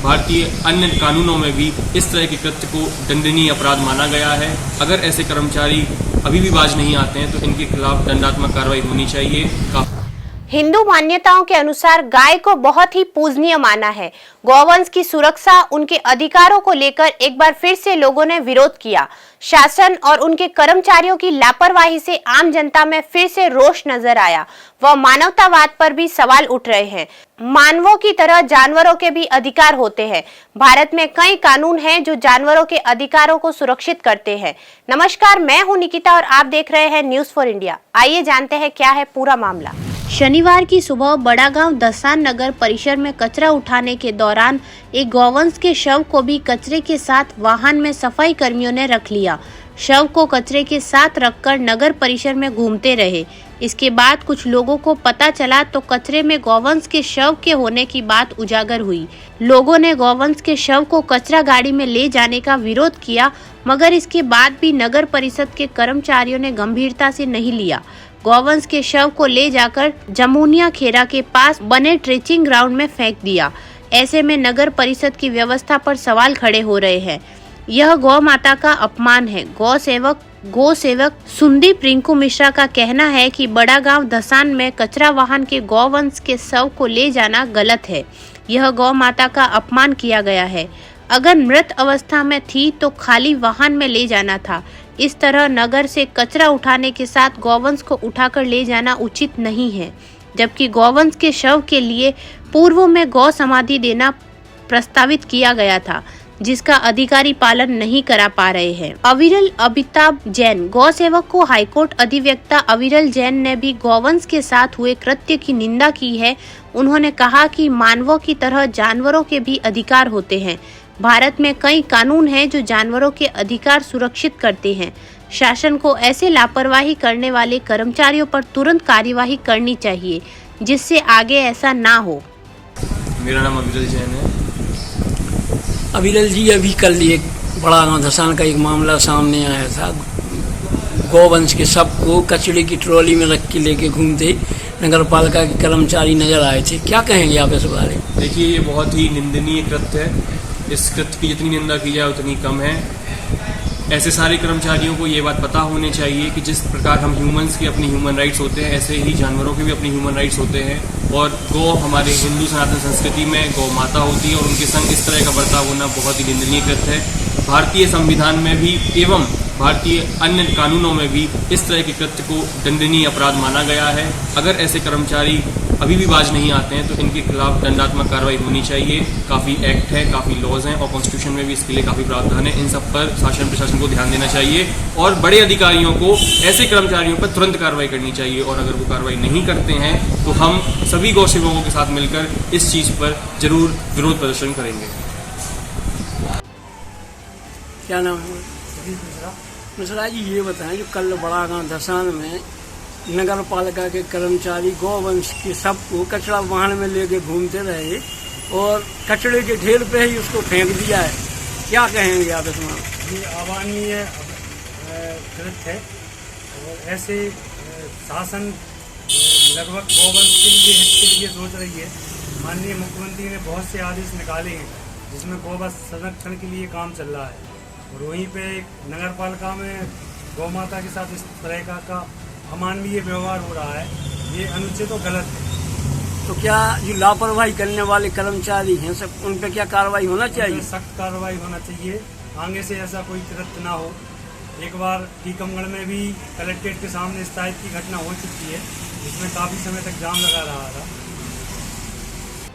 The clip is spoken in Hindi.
भारतीय अन्य कानूनों में भी इस तरह के कृत्य को दंडनीय अपराध माना गया है। अगर ऐसे कर्मचारी अभी भी बाज नहीं आते हैं तो इनके खिलाफ दंडात्मक कार्रवाई होनी चाहिए। हिंदू मान्यताओं के अनुसार गाय को बहुत ही पूजनीय माना है। गौवंश की सुरक्षा, उनके अधिकारों को लेकर एक बार फिर से लोगों ने विरोध किया। शासन और उनके कर्मचारियों की लापरवाही से आम जनता में फिर से रोष नजर आया व मानवतावाद पर भी सवाल उठ रहे हैं। मानवों की तरह जानवरों के भी अधिकार होते हैं। भारत में कई कानून हैं जो जानवरों के अधिकारों को सुरक्षित करते हैं। नमस्कार, मैं हूं निकिता और आप देख रहे हैं न्यूज़ फॉर इंडिया। आइए जानते हैं क्या है पूरा मामला। शनिवार की सुबह बड़ागांव दसान नगर परिसर में कचरा उठाने के दौरान एक गौवंश के शव को भी कचरे के साथ वाहन में सफाई कर्मियों ने रख लिया। शव को कचरे के साथ रखकर नगर परिसर में घूमते रहे। इसके बाद कुछ लोगों को पता चला तो कचरे में गौवंश के शव के होने की बात उजागर हुई। लोगों ने गौवंश के शव को कचरा गाड़ी में ले जाने का विरोध किया, मगर इसके बाद भी नगर परिषद के कर्मचारियों ने गंभीरता से नहीं लिया। गौवंश के शव को ले जाकर जमुनिया खेरा के पास बने ट्रेचिंग ग्राउंड में फेंक दिया। ऐसे में नगर परिषद की व्यवस्था पर सवाल खड़े हो रहे हैं। यह गौ माता का अपमान है। गौ सेवक सुंदीप रिंकू मिश्रा का कहना है कि बड़ागांव दसान में कचरा वाहन के गौवंश के शव को ले जाना गलत है। यह गौ माता का अपमान किया गया है। अगर मृत अवस्था में थी तो खाली वाहन में ले जाना था। इस तरह नगर से कचरा उठाने के साथ गौवंश को उठाकर ले जाना उचित नहीं है। जबकि गौवंश के शव के लिए पूर्व में गौ समाधि देना प्रस्तावित किया गया था, जिसका अधिकारी पालन नहीं करा पा रहे हैं। अविरल अमिताभ जैन गौ सेवक को हाईकोर्ट अधिवक्ता अविरल जैन ने भी गौवंश के साथ हुए कृत्य की निंदा की है। उन्होंने कहा कि मानवों की तरह जानवरों के भी अधिकार होते हैं। भारत में कई कानून हैं जो जानवरों के अधिकार सुरक्षित करते हैं। शासन को ऐसे लापरवाही करने वाले कर्मचारियों पर तुरंत कार्यवाही करनी चाहिए, जिससे आगे ऐसा ना हो। मेरा नाम अविरल जैन है। अविरल जी, अभी कल एक बड़ागांव दसान का एक मामला सामने आया था। गौवंश के शव को कचरे की ट्रॉली में रख के लेके घूमते नगर पालिका के कर्मचारी नजर आए थे। क्या कहेंगे आप इस बारे में? देखिए, ये बहुत ही निंदनीय कृत्य है। इस कृत्य की जितनी निंदा की जाए उतनी कम है। ऐसे सारे कर्मचारियों को ये बात पता होनी चाहिए कि जिस प्रकार हम ह्यूमंस के अपनी ह्यूमन राइट्स होते हैं, ऐसे ही जानवरों के भी अपनी ह्यूमन राइट्स होते हैं। और गौ हमारे हिंदू सनातन संस्कृति में गौ माता होती है और उनके संग इस तरह का बर्ताव होना बहुत ही निंदनीय कृत्य है। भारतीय संविधान में भी एवं भारतीय अन्य कानूनों में भी इस तरह के कृत्य को दंडनीय अपराध माना गया है। अगर ऐसे कर्मचारी अभी भी बाज नहीं आते हैं तो इनके खिलाफ दंडात्मक कार्रवाई होनी चाहिए। काफ़ी एक्ट है, काफ़ी लॉज हैं और कॉन्स्टिट्यूशन में भी इसके लिए काफ़ी प्रावधान है। इन सब पर शासन प्रशासन को ध्यान देना चाहिए और बड़े अधिकारियों को ऐसे कर्मचारियों पर तुरंत कार्रवाई करनी चाहिए। और अगर वो कार्रवाई नहीं करते हैं तो हम सभी गौ सेवकों के साथ मिलकर इस चीज़ पर जरूर विरोध प्रदर्शन करेंगे। क्या नाम है? मिश्रा जी, ये बताएं जो कल बड़ागांव दसान में नगर पालिका के कर्मचारी गौवंश के शव को कचरा वाहन में लेके घूमते रहे और कचरे के ढेर पे ही उसको फेंक दिया है। क्या कहेंगे आप इसमें? ये अवांछनीय कृत्य है और ऐसे शासन लगभग गौवंश के लिए हित के लिए सोच रही है। माननीय मुख्यमंत्री ने बहुत से आदेश निकाले हैं जिसमें गौवंश संरक्षण के लिए काम चल रहा है और वहीं पे नगर पालिका में गौ माता के साथ इस तरह का अमानवीय व्यवहार हो रहा है। ये अनुचित और गलत है। तो क्या जो लापरवाही करने वाले कर्मचारी हैं सब उन पर क्या कार्रवाई होना चाहिए? सख्त कार्रवाई होना चाहिए। आगे से ऐसा कोई कृत्य ना हो। एक बार टीकमगढ़ में भी कलेक्ट्रेट के सामने इस टाइप की घटना हो चुकी है जिसमें काफ़ी समय तक जाम लगा रहा था।